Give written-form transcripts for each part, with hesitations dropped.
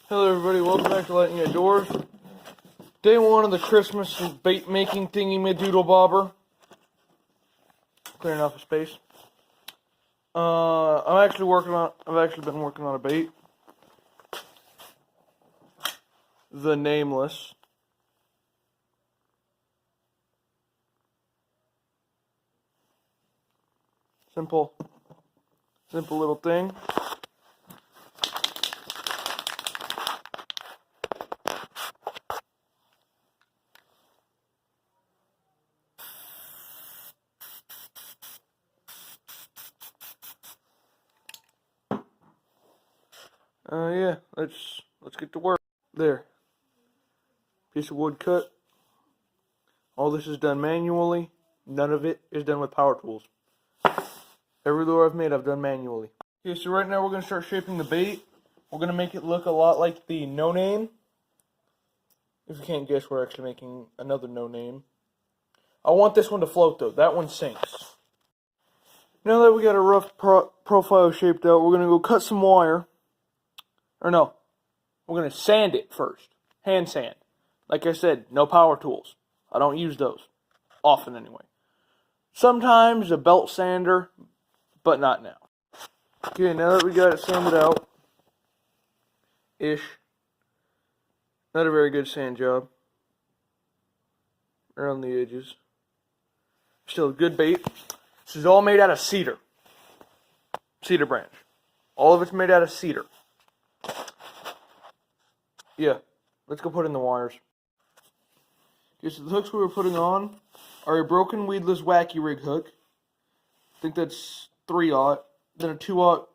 Hello everybody, welcome back to Lighting Outdoors. Day one of the Christmas bait making thingy doodle bobber. Clearing off the space. I've actually been working on a bait. The Nameless. Simple little thing. Yeah, let's get to work. There. Piece of wood cut. All this is done manually. None of it is done with power tools. Every lure I've made, I've done manually. Okay, so right now we're going to start shaping the bait. We're going to make it look a lot like the No Name. If you can't guess, we're actually making another No Name. I want this one to float though. That one sinks. Now that we got a rough profile shaped out, we're going to go cut some wire. Or no, we're going to sand it first. Hand sand. Like I said, no power tools. I don't use those. Often anyway. Sometimes a belt sander, but not now. Okay, now that we got it sanded out, ish. Not a very good sand job. Around the edges. Still a good bait. This is all made out of cedar. Cedar branch. All of it's made out of cedar. Yeah, let's go put in the wires. Okay, so the hooks we were putting on are a broken weedless wacky rig hook. I think that's 3/0. Then a 2/0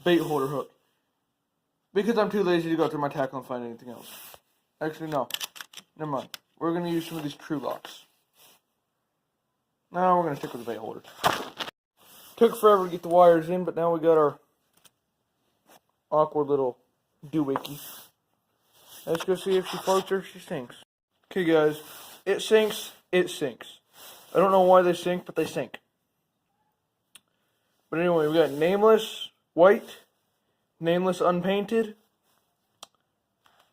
bait holder hook. Because I'm too lazy to go through my tackle and find anything else. Actually, no. Never mind. We're going to use some of these True Locks. No, we're going to stick with the bait holder. Took forever to get the wires in, but now we got our awkward little doohickey. Let's go see if she floats or if she sinks. Okay, guys. It sinks. It sinks. I don't know why they sink, but they sink. But anyway, we got Nameless white, Nameless unpainted.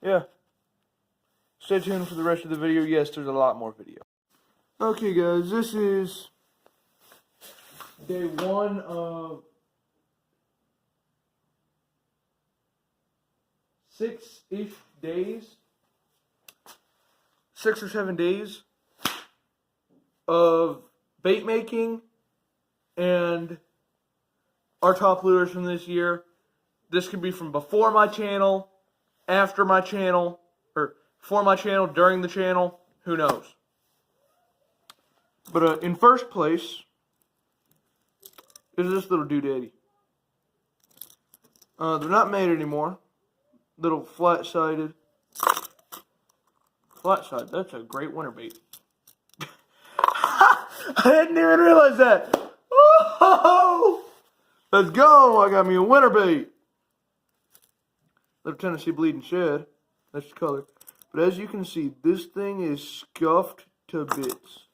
Yeah. Stay tuned for the rest of the video. Yes, there's a lot more video. Okay, guys. This is day one of 6-ish days. 6 or 7 days of bait making and our top lures from this year. This could be from before my channel, after my channel, or before my channel, during the channel, who knows. But in first place is this little doodaddy. They're not made anymore. Little flat-sided. Flat-side, that's a great winter bait. I didn't even realize that. Oh, let's go. I got me a winter bait. Little Tennessee Bleeding Shed. That's the color. But as you can see, this thing is scuffed to bits.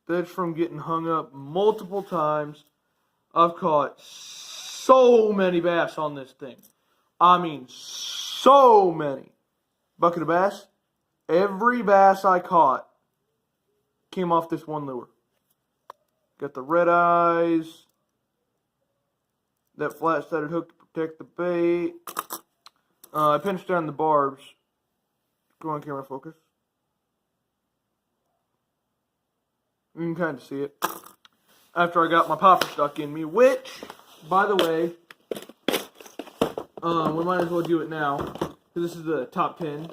That's from getting hung up multiple times. I've caught so many bass on this thing. I mean, so many. Bucket of bass. Every bass I caught came off this one lure. Got the red eyes. That flat-sided hook to protect the bait. I pinched down the barbs. Go on, camera focus. You can kind of see it. After I got my popper stuck in me, which, by the way, we might as well do it now, because this is the top 10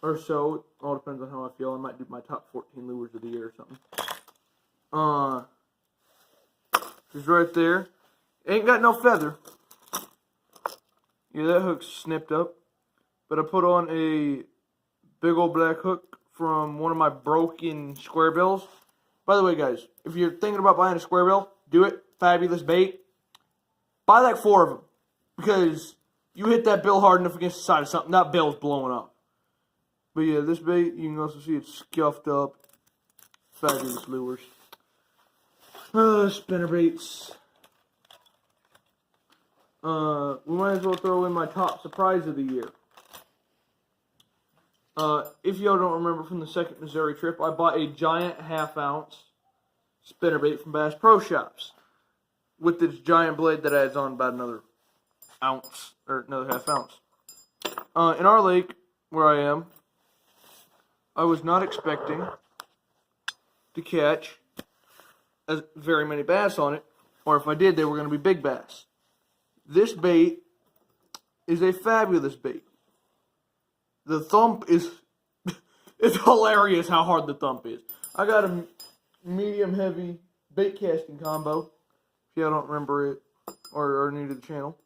or so. It all depends on how I feel. I might do my top 14 lures of the year or something. It's right there. Ain't got no feather. Yeah, that hook's snipped up. But I put on a big old black hook from one of my broken square bills. By the way, guys, if you're thinking about buying a square bill, do it. Fabulous bait. Buy like 4 of them. Because you hit that bill hard enough against the side of something, that bill's blowing up. But yeah, this bait, you can also see it's scuffed up. Fabulous lures. Spinner baits. we might as well throw in my top surprise of the year. If y'all don't remember from the second Missouri trip, I bought a giant half-ounce spinnerbait from Bass Pro Shops with this giant blade that adds on about another ounce, or another half-ounce. In our lake, where I am, I was not expecting to catch very many bass on it, or if I did, they were going to be big bass. This bait is a fabulous bait. The thump is, it's hilarious how hard the thump is. I got a medium heavy bait casting combo, if y'all don't remember it, or are new to the channel.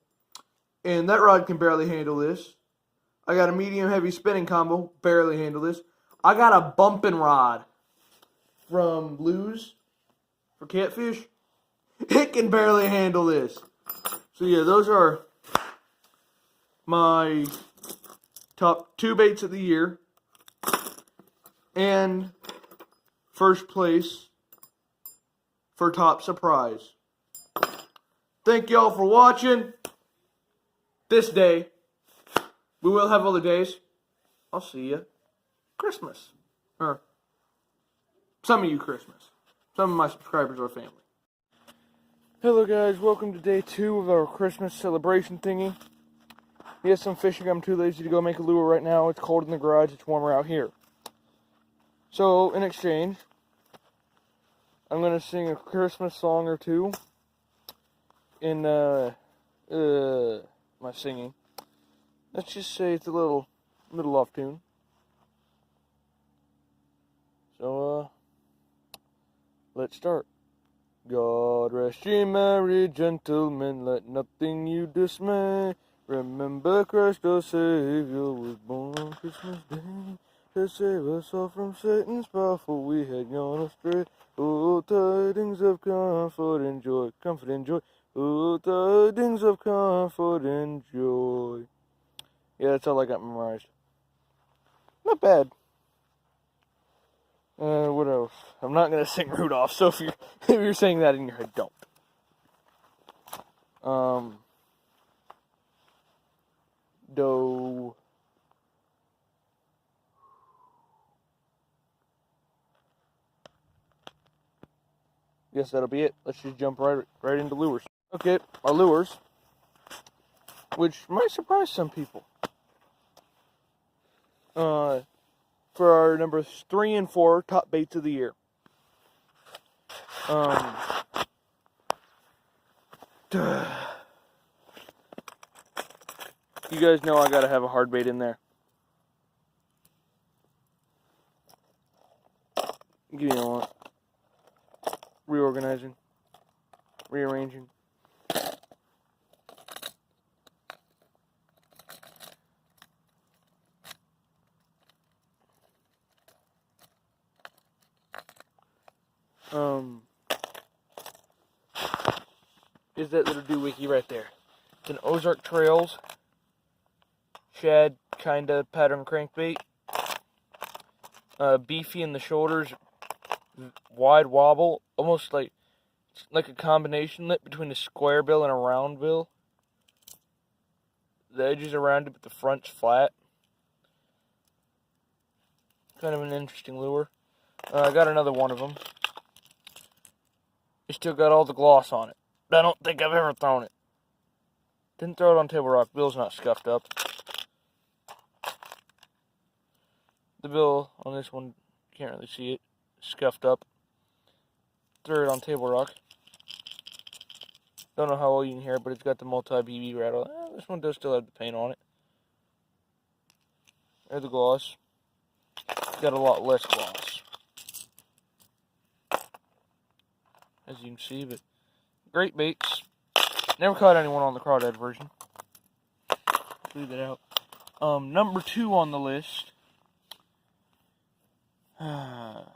And that rod can barely handle this. I got a medium heavy spinning combo, barely handle this. I got a bumping rod from Blues for catfish. It can barely handle this. So yeah, those are my top 2 baits of the year. And first place for top surprise. Thank y'all for watching this day. We will have other days. I'll see you Christmas. Or some of you Christmas. Some of my subscribers are family. Hello guys, welcome to day 2 of our Christmas celebration thingy. Yes, I'm fishing. I'm too lazy to go make a lure right now. It's cold in the garage. It's warmer out here. So, in exchange, I'm going to sing a Christmas song or two in my singing. Let's just say it's a little off tune. So, let's start. God rest ye merry gentlemen, let nothing you dismay. Remember Christ our Savior was born on Christmas Day to save us all from Satan's power, for we had gone astray. Oh, tidings of comfort and joy, comfort and joy. Oh, tidings of comfort and joy. Yeah, that's all I got memorized. Not bad. What else? I'm not gonna sing Rudolph, so if you're saying that in your head, don't. Do. Guess that'll be it. Let's just jump right into lures. Okay, our lures, which might surprise some people. For our numbers 3 and 4 top baits of the year. You guys know I gotta have a hard bait in there. You know what? Reorganizing. Rearranging. Is that little doohickey right there. It's an Ozark Trails shad kinda pattern crankbait. Beefy in the shoulders, wide wobble, almost like a combination lip between a square bill and a round bill. The edges are rounded, but the front's flat. Kind of an interesting lure. I got another one of them. It's still got all the gloss on it. I don't think I've ever thrown it. Didn't throw it on Table Rock. Bill's not scuffed up. The bill on this one, can't really see it. Scuffed up. Threw it on Table Rock. Don't know how well you can hear it, but it's got the multi-BB rattle. This one does still have the paint on it. There's the gloss. It's got a lot less gloss, as you can see, but great baits. Never caught anyone on the crawdad version. Leave it out. Number 2 on the list. Kinda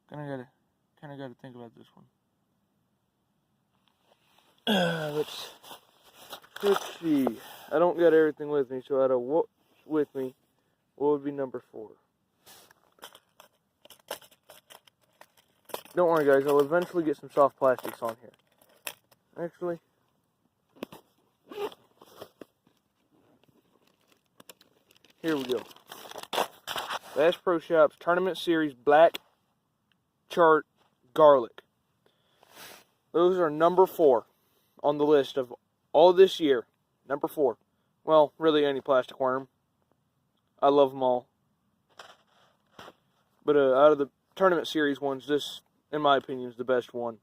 gotta think about this one. Let's see. I don't got everything with me, so out of what's with me, what would be number 4? Don't worry, guys. I'll eventually get some soft plastics on here. Actually, Here we go. Bass Pro Shops Tournament Series Black Chart Garlic. Those are number 4 on the list of all this year. Number 4. Well, really any plastic worm. I love them all. But out of the Tournament Series ones, this, in my opinion, is the best one.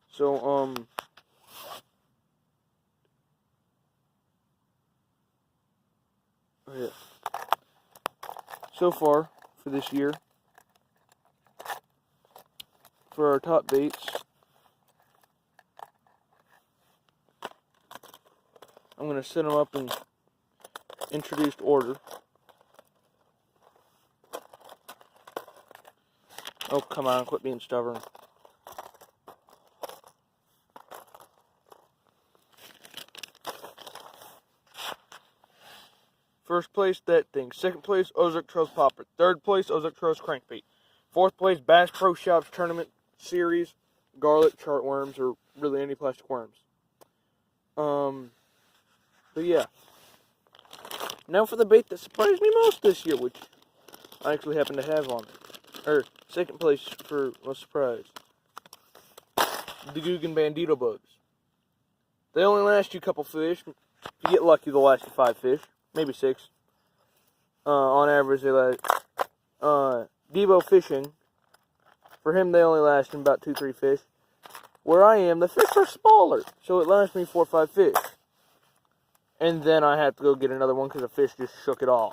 So, yeah. So far, for this year, for our top baits, I'm going to set them up in introduced order. Oh, come on, quit being stubborn. First place, that thing. Second place, Ozark Trails Popper. Third place, Ozark Trails Crankbait. Fourth place, Bass Pro Shops Tournament Series Garlic Chart Worms, or really any plastic worms. But yeah. Now for the bait that surprised me most this year, which I actually happen to have on it. Or, second place for most surprise. The Googan Bandito bugs. They only last you a couple fish. If you get lucky, they'll last you 5 fish. Maybe 6. On average, they last. Debo Fishing, for him, they only last him about 2-3 fish. Where I am, the fish are smaller, so it lasts me 4 or 5 fish. And then I have to go get another one because the fish just shook it off.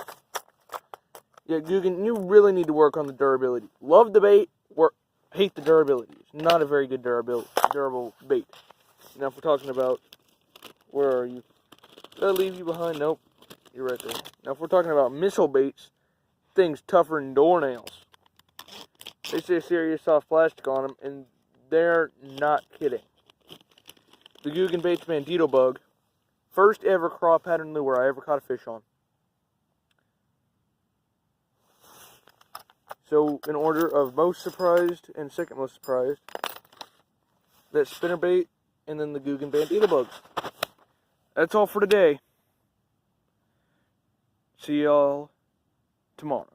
Yeah, Googan, you really need to work on the durability. Love the bait, hate the durability. It's not a very good durable bait. Now, if we're talking about, where are you? Did I leave you behind? Nope. You're right there. Now, if we're talking about missile baits, things tougher than doornails. They say serious soft plastic on them, and they're not kidding. The Googan Baits Bandito bug, first ever craw pattern lure I ever caught a fish on. So, in order of most surprised and second most surprised, that spinnerbait, and then the Googan Bandito bugs. That's all for today. See y'all tomorrow.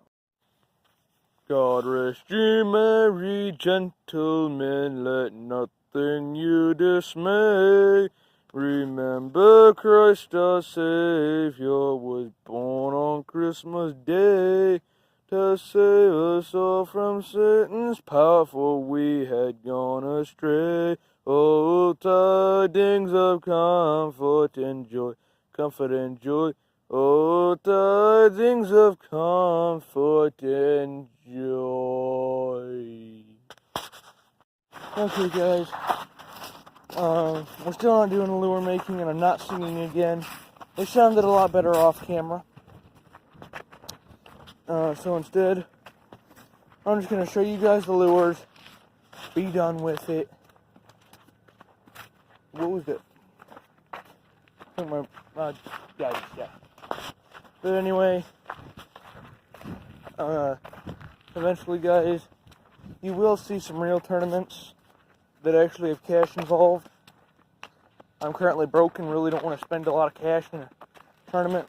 God rest ye merry gentlemen, let nothing you dismay. Remember Christ our Savior was born on Christmas Day to save us all from Satan's power, for we had gone astray. Oh, tidings of comfort and joy, comfort and joy. Oh, tidings of comfort and joy. Okay, guys. We're still not doing lure making, and I'm not singing again. It sounded a lot better off camera. So instead, I'm just going to show you guys the lures. Be done with it. What was it? I think my yeah. But anyway, eventually, guys, you will see some real tournaments that actually have cash involved. I'm currently broke and really don't want to spend a lot of cash in a tournament.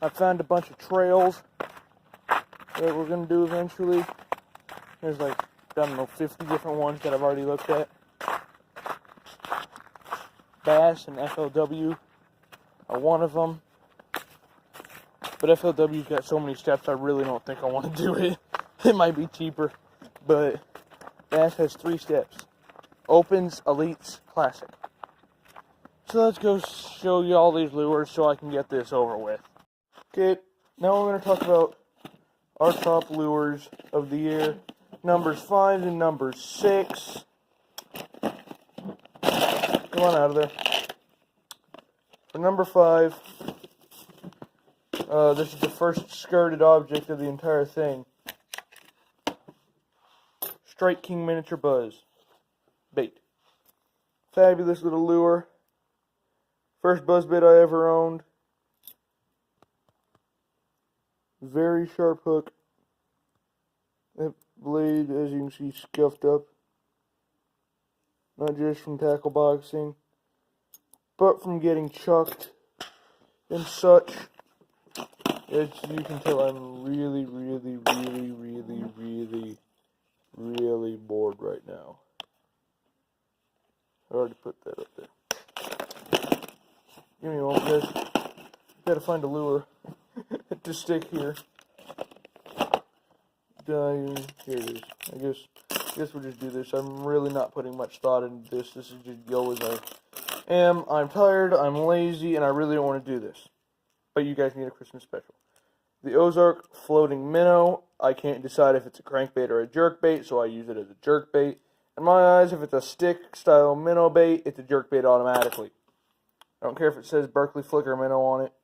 I found a bunch of trails that we're going to do eventually. There's like, I don't know, 50 different ones that I've already looked at. Bass and FLW are one of them. But FLW's got so many steps, I really don't think I want to do it. It might be cheaper, but Bass has 3 steps. Opens, Elites, Classic. So let's go show you all these lures so I can get this over with. Okay, now we're going to talk about our top lures of the year. Numbers 5 and number 6. Come on out of there. For number 5, this is the first skirted object of the entire thing. Strike King Miniature Buzz. Bait. Fabulous little lure. First buzz bait I ever owned. Very sharp hook. That blade, as you can see, scuffed up. Not just from tackle boxing, but from getting chucked and such. You can tell I'm really bored right now. I already put that up there. Give me a moment, guys. Gotta find a lure to stick here. Here it is. I guess we'll just do this. I'm really not putting much thought into this. This is just yo as I am. I'm tired, I'm lazy, and I really don't want to do this. But you guys need a Christmas special. The Ozark floating minnow. I can't decide if it's a crankbait or a jerkbait, so I use it as a jerkbait. In my eyes, if it's a stick-style minnow bait, it's a jerkbait automatically. I don't care if it says Berkeley Flicker Minnow on it.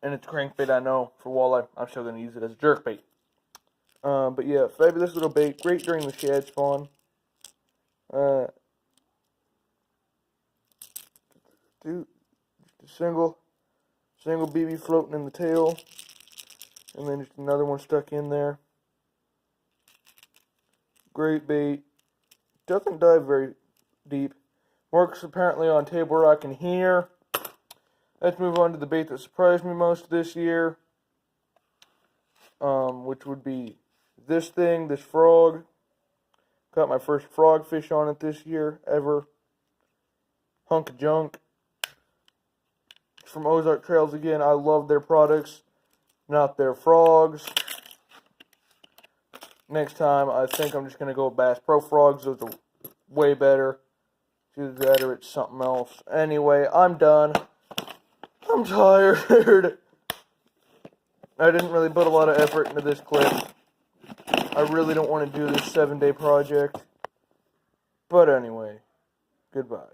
And it's a crankbait, I know, for walleye. I'm still going to use it as a jerkbait. But yeah, fabulous little bait. Great during the shad spawn. Just a single BB floating in the tail. And then just another one stuck in there. Great bait. Doesn't dive very deep. Works apparently on Table Rock and here. Let's move on to the bait that surprised me most this year. Which would be this thing, this frog. Caught my first frog fish on it this year, ever. Hunk of junk. From Ozark Trails again. I love their products, not their frogs. Next time, I think I'm just going to go with Bass Pro Frogs. Those are way better. It's either that or it's something else. Anyway, I'm done. I'm tired. I didn't really put a lot of effort into this clip. I really don't want to do this 7-day project. But anyway, goodbye.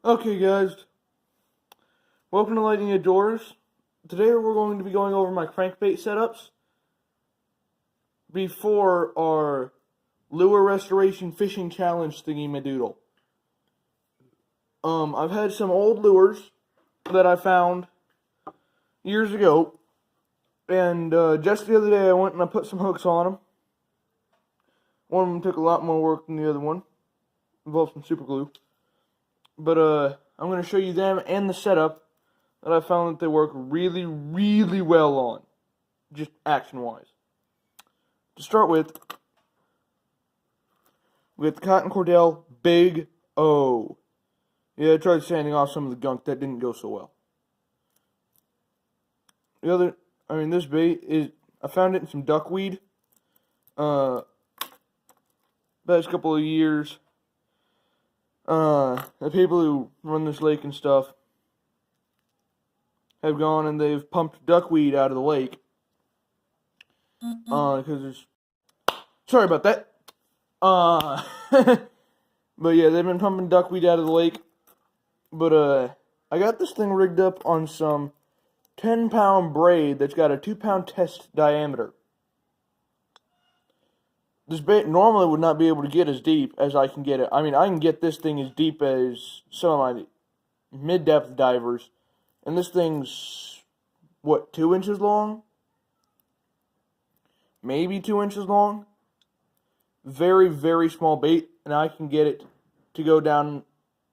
Okay, guys. Welcome to Lightning Edge Doors. Today we're going to be going over my crankbait setups before our lure restoration fishing challenge thingy-madoodle. I've had some old lures that I found years ago, and just the other day I went and I put some hooks on them. One of them took a lot more work than the other one. Involved some super glue. But I'm going to show you them and the setup that I found that they work really well on. Just action-wise. To start with, we got the Cotton Cordell Big O. Yeah, I tried sanding off some of the gunk. That didn't go so well. This bait is, I found it in some duckweed. Past couple of years. The people who run this lake and stuff have gone and they've pumped duckweed out of the lake. Because there's... Sorry about that. But yeah, they've been pumping duckweed out of the lake. But, I got this thing rigged up on some 10-pound braid that's got a 2-pound test diameter. This bait normally would not be able to get as deep as I can get it. I mean, I can get this thing as deep as some of my mid-depth divers. And this thing's, what, 2 inches long? Maybe 2 inches long? Very small bait. And I can get it to go down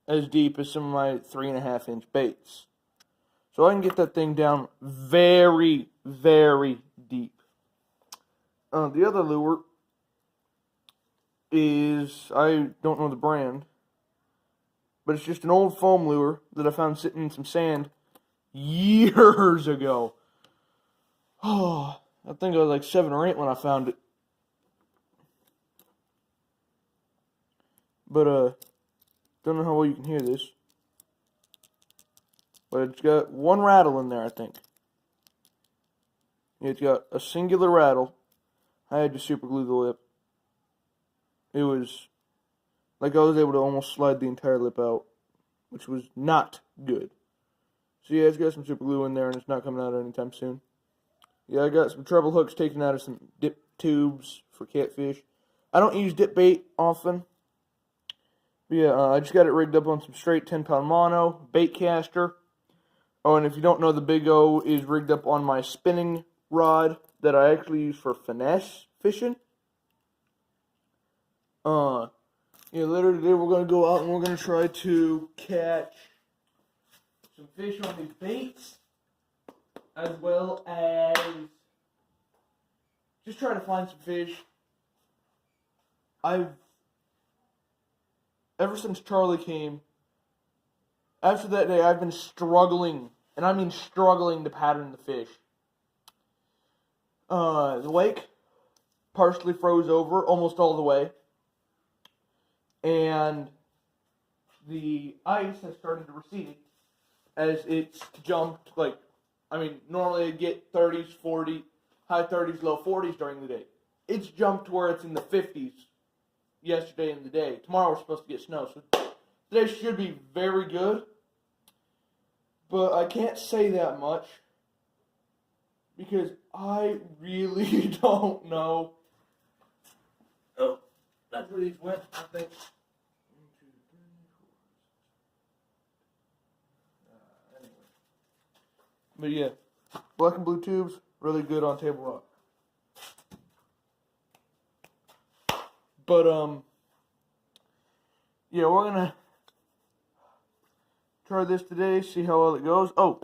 as deep as some of my 3.5-inch baits. So I can get that thing down very deep. The other lure is, I don't know the brand, but it's just an old foam lure that I found sitting in some sand years ago. Oh, I think I was like 7 or 8 when I found it. But, don't know how well you can hear this. But it's got one rattle in there, I think. It's got a singular rattle. I had to super glue the lip. It was like I was able to almost slide the entire lip out, which was not good. So yeah, it's got some super glue in there and it's not coming out anytime soon. Yeah, I got some treble hooks taken out of some dip tubes for catfish. I don't use dip bait often. But yeah, I just got it rigged up on some straight 10-pound mono, bait caster. Oh, and if you don't know, the Big O is rigged up on my spinning rod that I actually use for finesse fishing. Yeah, later today we're going to go out and we're going to try to catch some fish on these baits, as well as just try to find some fish. Ever since Charlie came, after that day, I've been struggling, and I mean struggling to pattern the fish. The lake partially froze over almost all the way, and the ice has started to recede as it's jumped, normally I'd get 30s, 40, high 30s, low 40s during the day. It's jumped to where it's in the 50s yesterday and the day. Tomorrow we're supposed to get snow, so today should be very good. But I can't say that much because I really don't know. Oh, that's where these went, I think. 1, 2, 3, 4. Anyway. But yeah, black and blue tubes, really good on table rock. But, yeah, we're going to try this today, see how well it goes. Oh,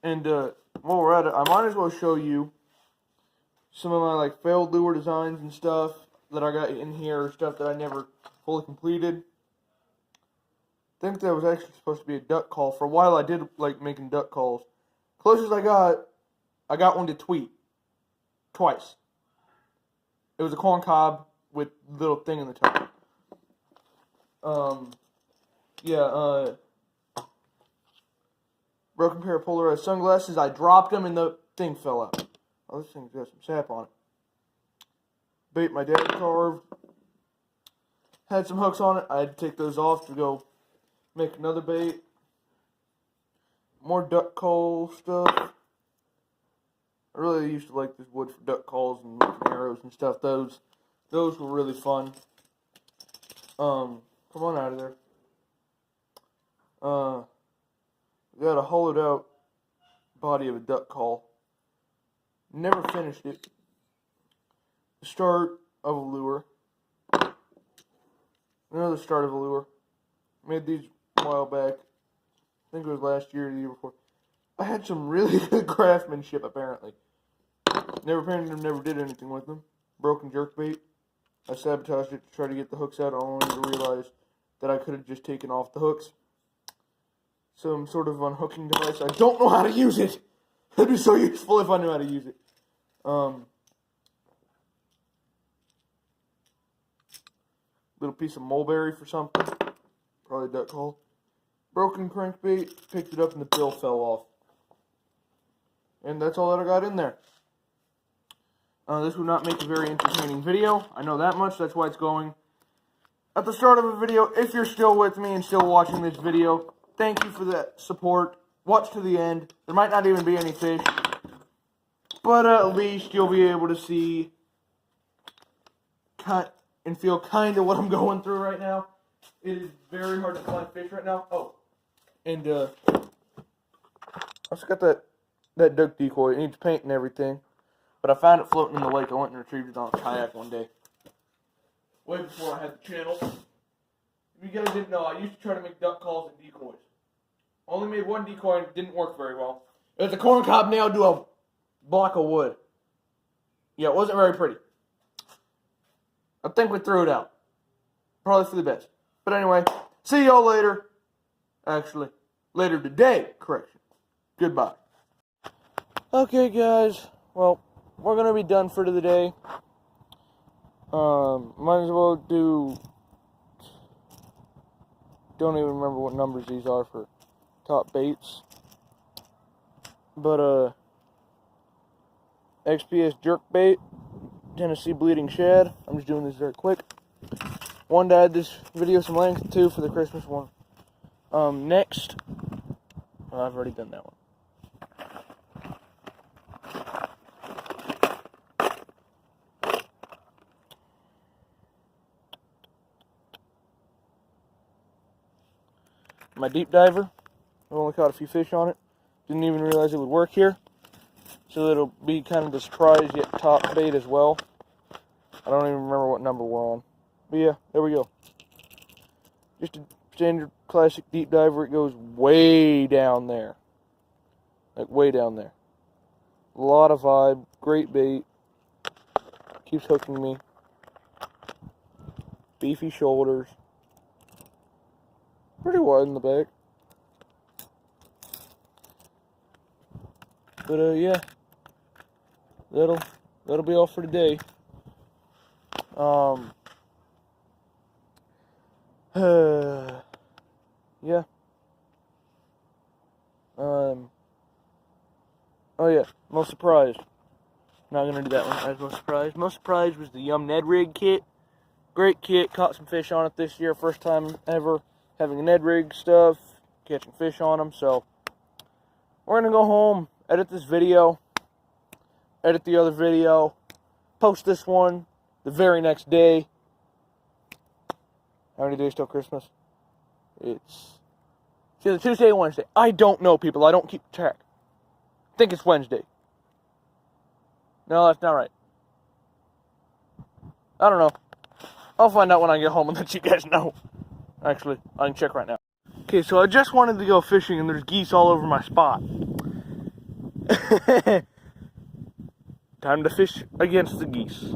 and while we're at it, I might as well show you some of my, failed lure designs and stuff that I got in here, stuff that I never fully completed. I think that was actually supposed to be a duck call. For a while, I did like making duck calls. Closest I got one to tweet. Twice. It was a corn cob with little thing in the top. Broken pair of polarized sunglasses. I dropped them and the thing fell out. Oh, this thing's got some sap on it. Bait my dad carved. Had some hooks on it. I had to take those off to go make another bait. More duck call stuff. I really used to like this wood for duck calls and arrows and stuff. Those were really fun. Come on out of there. Got a hollowed out body of a duck call. Never finished it. The start of a lure. Another start of a lure. Made these a while back. I think it was last year or the year before. I had some really good craftsmanship, apparently. Never painted them, never did anything with them. Broken jerkbait. I sabotaged it to try to get the hooks out, only to realize that I could have just taken off the hooks. Some sort of unhooking device. I don't know how to use it. It'd be so useful if I knew how to use it. Little piece of mulberry for something. Probably duck call. Broken crankbait. Picked it up and the bill fell off. And that's all that I got in there. This would not make a very entertaining video. I know that much. That's why it's going at the start of a video. If you're still with me and still watching this video, thank you for that support. Watch to the end. There might not even be any fish. But at least you'll be able to see and feel kind of what I'm going through right now. It is very hard to find fish right now. Oh, and I also got that duck decoy. It needs paint and everything. But I found it floating in the lake. I went and retrieved it on a kayak one day. Way before I had the channel. If you guys didn't know, I used to try to make duck calls and decoys. Only made one decoy and it didn't work very well. It was a corn cob nailed to a block of wood. Yeah, it wasn't very pretty. I think we threw it out. Probably for the best. But anyway, see y'all later. Actually, later today, correction. Goodbye. Okay, guys. Well, we're going to be done for the day. Might as well do... Don't even remember what numbers these are for top baits. But, XPS jerkbait, Tennessee bleeding shad. I'm just doing this very quick. One to add this video some length, two for the Christmas one. Next, I've already done that one. My deep diver, I've only caught a few fish on it. Didn't even realize it would work here. So it'll be kind of the surprise yet top bait as well. I don't even remember what number we're on. But yeah, there we go. Just a standard classic deep diver. It goes way down there. Like way down there. A lot of vibe. Great bait. Keeps hooking me. Beefy shoulders. Pretty wide in the back. But yeah. That'll be all for today. Yeah. Oh yeah, most surprised. Not gonna do that one as most surprised. Most surprised was the Yum Ned Rig kit. Great kit, caught some fish on it this year. First time ever having a Ned Rig stuff, catching fish on them. So, we're gonna go home, edit this video, edit the other video, post this one the very next day. How many days till Christmas? It's either Tuesday or Wednesday. I don't know, people. I don't keep track. I think it's Wednesday. No, that's not right. I don't know. I'll find out when I get home and let you guys know. Actually, I can check right now. Okay, so I just wanted to go fishing and there's geese all over my spot. Time to fish against the geese.